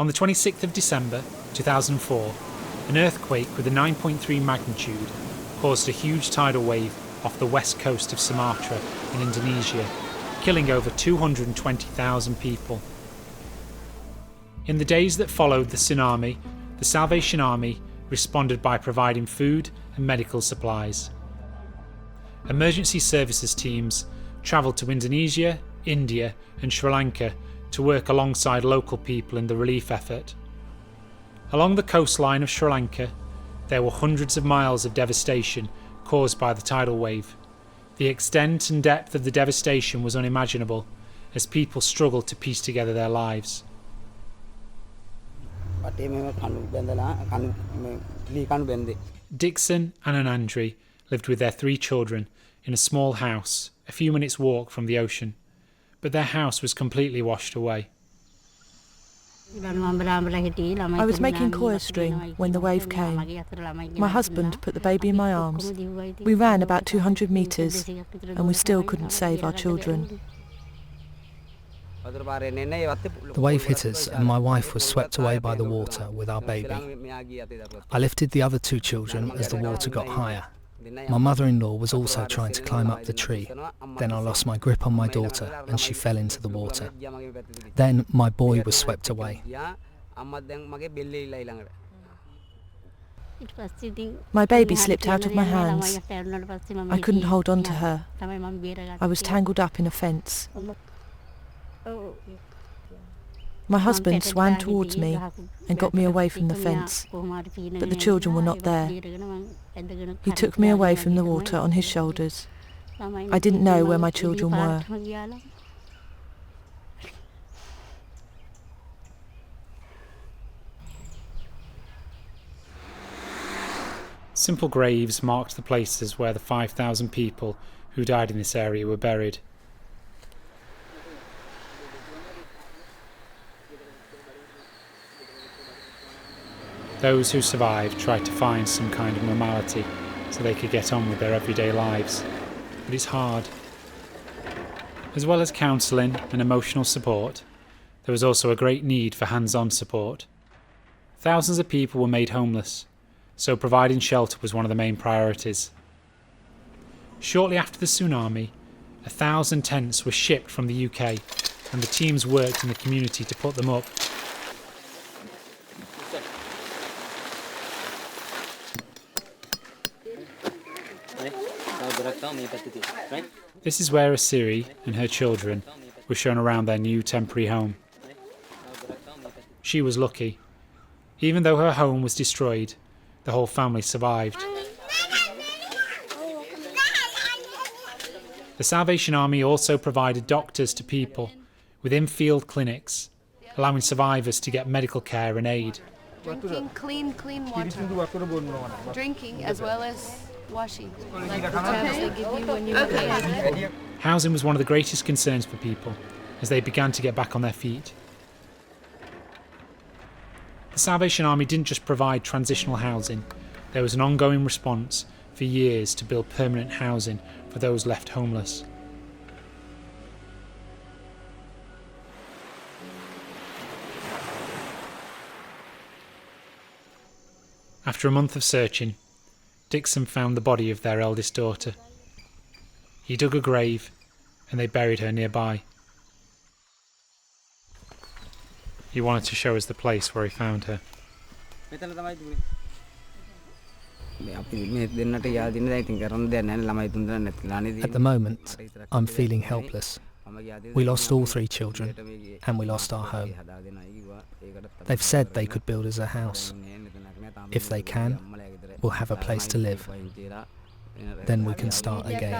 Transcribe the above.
On the 26th of December 2004, an earthquake with a 9.3 magnitude caused a huge tidal wave off the west coast of Sumatra in Indonesia, killing over 220,000 people. In the days that followed the tsunami, the Salvation Army responded by providing food and medical supplies. Emergency services teams travelled to Indonesia, India and Sri Lanka to work alongside local people in the relief effort. Along the coastline of Sri Lanka, there were hundreds of miles of devastation caused by the tidal wave. The extent and depth of the devastation was unimaginable as people struggled to piece together their lives. Dixon and Anandri lived with their 3 children in a small house a few minutes' walk from the ocean, but their house was completely washed away. I was making coir string when the wave came. My husband put the baby in my arms. We ran about 200 metres and we still couldn't save our children. The wave hit us and my wife was swept away by the water with our baby. I lifted the other 2 children as the water got higher. My mother-in-law was also trying to climb up the tree. Then I lost my grip on my daughter and she fell into the water. Then my boy was swept away. My baby slipped out of my hands. I couldn't hold on to her. I was tangled up in a fence. My husband swam towards me and got me away from the fence, but the children were not there. He took me away from the water on his shoulders. I didn't know where my children were. Simple graves marked the places where the 5,000 people who died in this area were buried. Those who survived tried to find some kind of normality so they could get on with their everyday lives, but it's hard. As well as counselling and emotional support, there was also a great need for hands-on support. Thousands of people were made homeless, so providing shelter was one of the main priorities. Shortly after the tsunami, 1,000 tents were shipped from the UK, and the teams worked in the community to put them up. This is where Asiri and her children were shown around their new temporary home. She was lucky. Even though her home was destroyed, the whole family survived. The Salvation Army also provided doctors to people with in-field clinics, allowing survivors to get medical care and aid. Drinking clean water. Drinking as well as washing, like the tabs they give you when you okay. Housing was one of the greatest concerns for people as they began to get back on their feet. The Salvation Army didn't just provide transitional housing, there was an ongoing response for years to build permanent housing for those left homeless. After a month of searching, Dixon found the body of their eldest daughter. He dug a grave and they buried her nearby. He wanted to show us the place where he found her. At the moment, I'm feeling helpless. We lost all 3 children and we lost our home. They've said they could build us a house. If they can, we'll have a place to live. Then we can start again.